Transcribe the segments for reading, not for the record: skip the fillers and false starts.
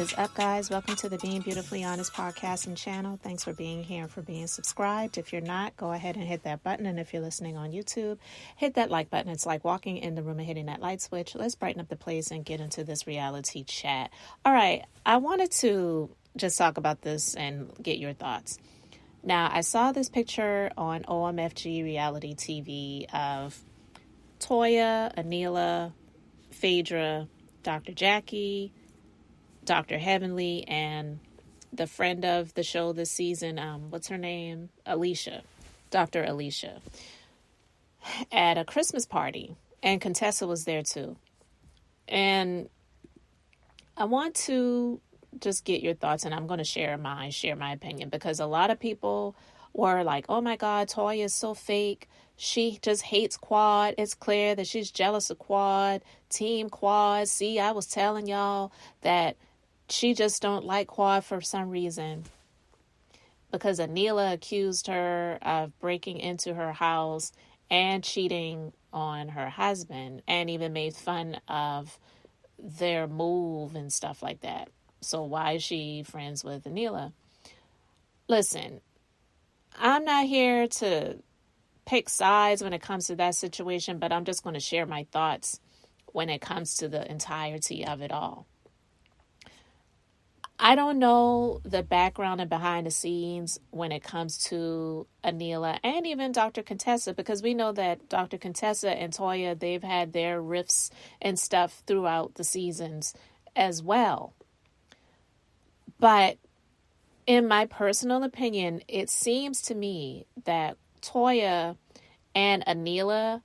is up, guys? Welcome to the Being Beautifully Honest podcast and channel. Thanks for being here and for being subscribed. If you're not, go ahead and hit that button. And if you're listening on YouTube, hit that like button. It's like walking in the room and hitting that light switch. Let's brighten up the place and get into this reality chat. All right, I wanted to just talk about this and get your thoughts. Now, I saw this picture on OMFG reality TV of Toya, Anila, Phaedra, Dr. Jackie, Dr. Heavenly, and the friend of the show this season, what's her name? Alicia, Dr. Alicia, at a Christmas party. And Contessa was there too. And I want to just get your thoughts, and I'm going to share my opinion, because a lot of people were like, oh my God, Toya is so fake. She just hates Quad. It's clear that she's jealous of Quad, Team Quad. See, I was telling y'all that she just don't like Quad for some reason, because Anila accused her of breaking into her house and cheating on her husband, and even made fun of their move and stuff like that. So why is she friends with Anila? Listen, I'm not here to pick sides when it comes to that situation, but I'm just going to share my thoughts when it comes to the entirety of it all. I don't know the background and behind the scenes when it comes to Anila and even Dr. Contessa, because we know that Dr. Contessa and Toya, they've had their rifts and stuff throughout the seasons as well. But in my personal opinion, it seems to me that Toya and Anila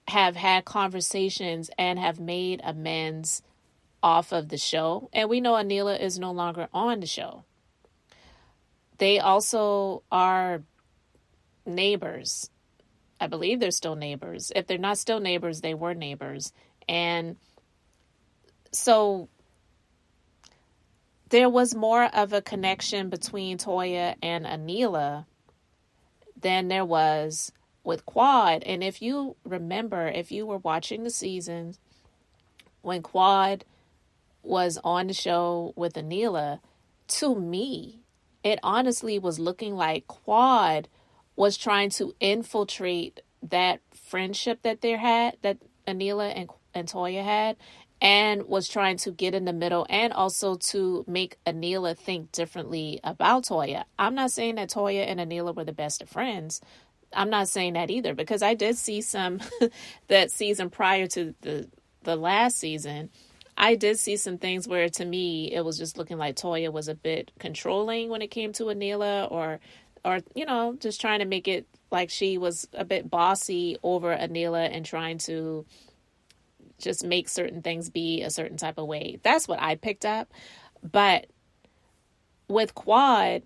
have had conversations and have made amends off of the show. And we know Anila is no longer on the show. They also are neighbors. I believe they're still neighbors. If they're not still neighbors, they were neighbors. And so there was more of a connection between Toya and Anila than there was with Quad. And if you remember, if you were watching the season when Quad was on the show with Anila, to me, it honestly was looking like Quad was trying to infiltrate that friendship that that Anila and Toya had, and was trying to get in the middle and also to make Anila think differently about Toya. I'm not saying that Toya and Anila were the best of friends. I'm not saying that either, because I did see some that season prior to the last season. I did see some things where, to me, it was just looking like Toya was a bit controlling when it came to Anila, or you know, just trying to make it like she was a bit bossy over Anila and trying to just make certain things be a certain type of way. That's what I picked up. But with Quad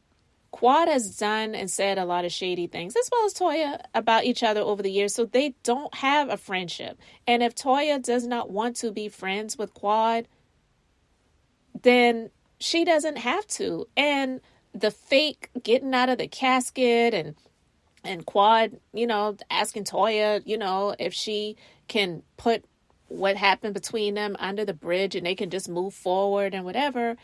has done and said a lot of shady things, as well as Toya, about each other over the years. So they don't have a friendship. And if Toya does not want to be friends with Quad, then she doesn't have to. And the fake getting out of the casket and Quad, you know, asking Toya, you know, if she can put what happened between them under the bridge and they can just move forward and whatever.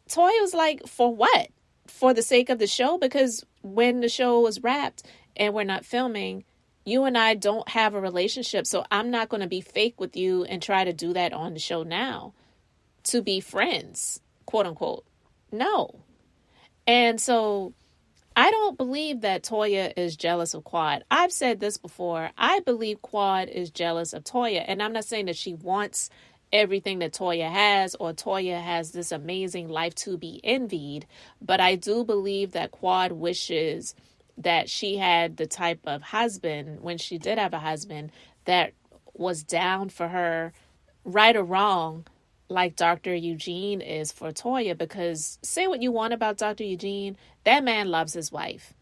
Toya was like, for what? For the sake of the show? Because when the show was wrapped and we're not filming, you and I don't have a relationship. So I'm not going to be fake with you and try to do that on the show now to be friends, quote unquote. No. And so I don't believe that Toya is jealous of Quad. I've said this before. I believe Quad is jealous of Toya. And I'm not saying that she wants everything that Toya has, or Toya has this amazing life to be envied. But I do believe that Quad wishes that she had the type of husband, when she did have a husband, that was down for her, right or wrong, like Dr. Eugene is for Toya. Because say what you want about Dr. Eugene, that man loves his wife.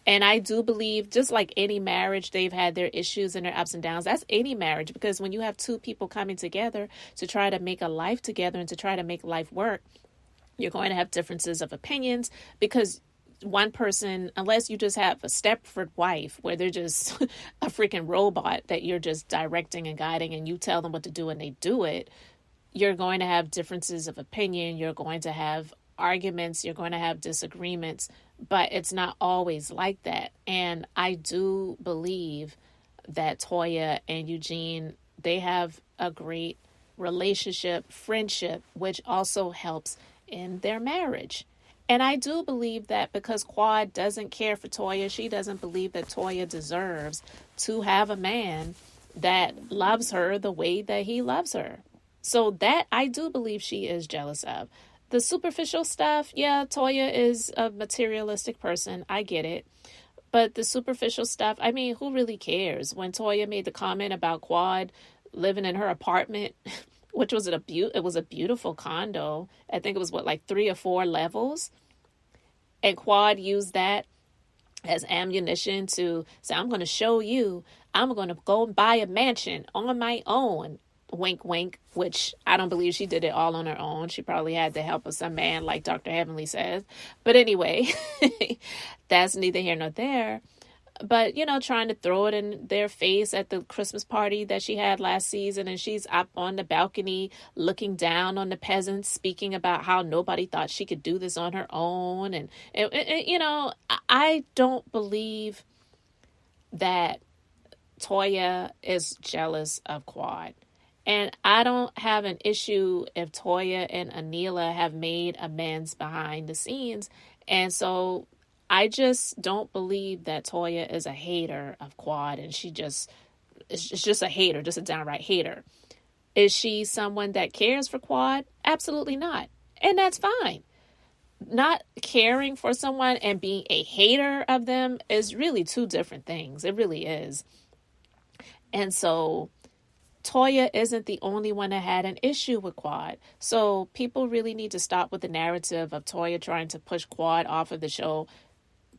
And I do believe, just like any marriage, they've had their issues and their ups and downs. That's any marriage, because when you have two people coming together to try to make a life together and to try to make life work, you're going to have differences of opinions, because one person, unless you just have a Stepford wife where they're just a freaking robot that you're just directing and guiding and you tell them what to do and they do it, you're going to have differences of opinion, you're going to have arguments, you're going to have disagreements, but it's not always like that. And I do believe that Toya and Eugene, they have a great relationship, friendship, which also helps in their marriage. And I do believe that because Quad doesn't care for Toya, she doesn't believe that Toya deserves to have a man that loves her the way that he loves her. So that I do believe she is jealous of. The superficial stuff, yeah, Toya is a materialistic person. I get it. But the superficial stuff, I mean, who really cares? When Toya made the comment about Quad living in her apartment, which was it was a beautiful condo. I think it was like 3 or 4 levels. And Quad used that as ammunition to say, I'm going to show you, I'm going to go and buy a mansion on my own. Wink, wink, which I don't believe she did it all on her own. She probably had the help of some man, like Dr. Heavenly says. But anyway, that's neither here nor there. But, trying to throw it in their face at the Christmas party that she had last season. And she's up on the balcony looking down on the peasants, speaking about how nobody thought she could do this on her own. And I don't believe that Toya is jealous of Quad. And I don't have an issue if Toya and Anila have made amends behind the scenes. And so I just don't believe that Toya is a hater of Quad, and it's just a hater, just a downright hater. Is she someone that cares for Quad? Absolutely not. And that's fine. Not caring for someone and being a hater of them is really 2 different things. It really is. And so Toya isn't the only one that had an issue with Quad. So people really need to stop with the narrative of Toya trying to push Quad off of the show.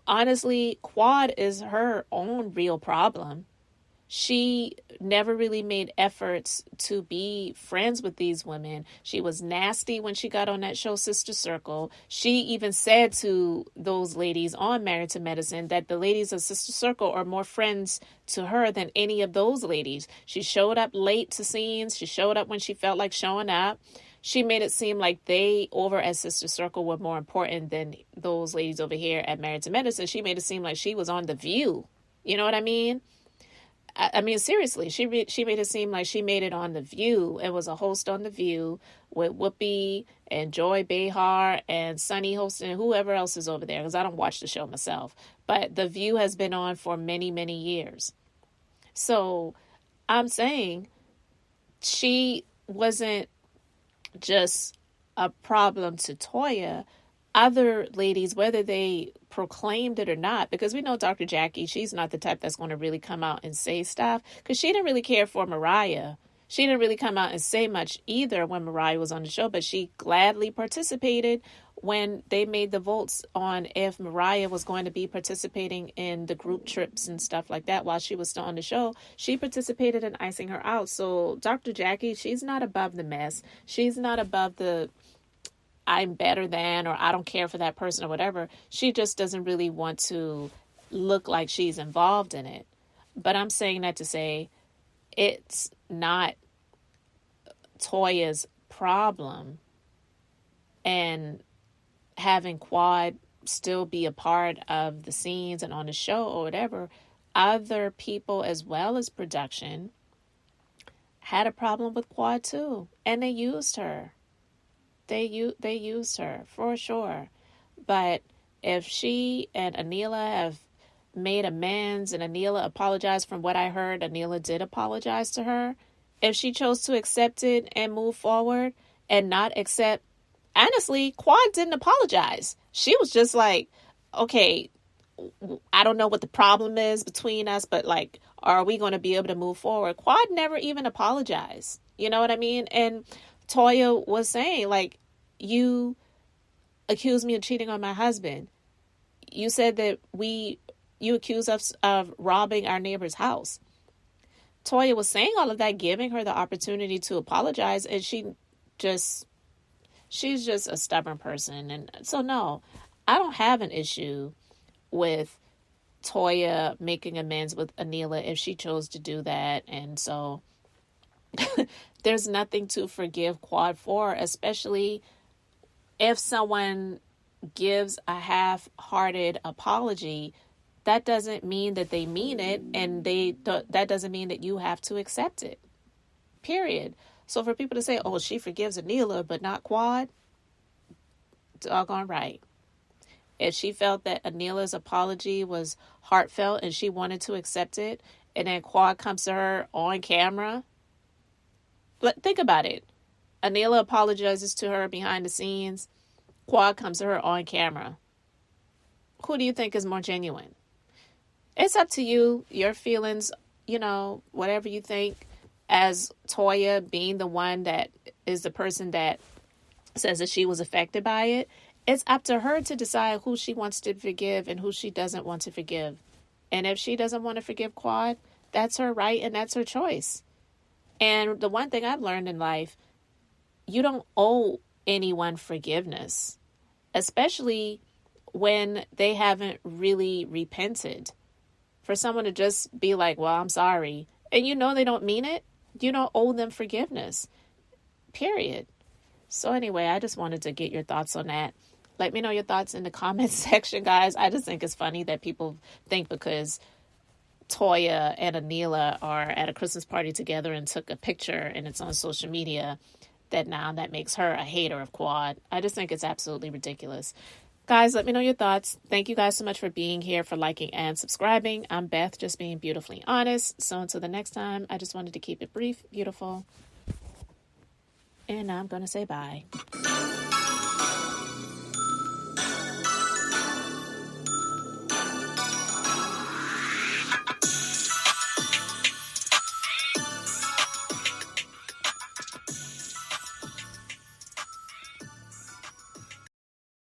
Honestly, Quad is her own real problem. She never really made efforts to be friends with these women. She was nasty when she got on that show, Sister Circle. She even said to those ladies on Married to Medicine that the ladies of Sister Circle are more friends to her than any of those ladies. She showed up late to scenes. She showed up when she felt like showing up. She made it seem like they over at Sister Circle were more important than those ladies over here at Married to Medicine. She made it seem like she was on The View. You know what I mean? I mean, seriously, she made it seem like she made it on The View. It was a host on The View with Whoopi and Joy Behar and Sunny hosting and whoever else is over there, because I don't watch the show myself. But The View has been on for many, many years. So I'm saying she wasn't just a problem to Toya. Other ladies, whether they proclaimed it or not, because we know Dr. Jackie, she's not the type that's going to really come out and say stuff, because she didn't really care for Mariah. She didn't really come out and say much either when Mariah was on the show, but she gladly participated when they made the votes on if Mariah was going to be participating in the group trips and stuff like that while she was still on the show. She participated in icing her out. So Dr. Jackie, she's not above the mess. She's not above the I'm better than, or I don't care for that person or whatever. She just doesn't really want to look like she's involved in it. But I'm saying that to say it's not Toya's problem, and having Quad still be a part of the scenes and on the show or whatever, other people as well as production had a problem with Quad too, and they used her. They used her for sure. But if she and Anila have made amends and Anila apologized, from what I heard, Anila did apologize to her. If she chose to accept it and move forward and not accept, honestly, Quad didn't apologize. She was just like, okay, I don't know what the problem is between us, but like, are we going to be able to move forward? Quad never even apologized. You know what I mean? And Toya was saying, like, you accused me of cheating on my husband. You said that you accused us of robbing our neighbor's house. Toya was saying all of that, giving her the opportunity to apologize, and she's just a stubborn person. And so, no, I don't have an issue with Toya making amends with Anila if she chose to do that. And so there's nothing to forgive Quad for, especially if someone gives a half-hearted apology. That doesn't mean that they mean it, and that doesn't mean that you have to accept it. Period. So for people to say, oh, she forgives Anila, but not Quad, doggone right. If she felt that Anila's apology was heartfelt and she wanted to accept it, and then Quad comes to her on camera, think about it. Anila apologizes to her behind the scenes. Quad comes to her on camera. Who do you think is more genuine? It's up to you, your feelings, whatever you think. As Toya being the one that is the person that says that she was affected by it, it's up to her to decide who she wants to forgive and who she doesn't want to forgive. And if she doesn't want to forgive Quad, that's her right and that's her choice. And the one thing I've learned in life, you don't owe anyone forgiveness, especially when they haven't really repented. For someone to just be like, well, I'm sorry, and they don't mean it, you don't owe them forgiveness. Period. So anyway, I just wanted to get your thoughts on that. Let me know your thoughts in the comments section, guys. I just think it's funny that people think because Toya and Anila are at a Christmas party together and took a picture and it's on social media, that now that makes her a hater of Quad. I just think it's absolutely ridiculous. Guys, let me know your thoughts. Thank you guys so much for being here, for liking and subscribing. I'm Beth, just being beautifully honest. So until the next time, I just wanted to keep it brief, beautiful. And I'm going to say bye.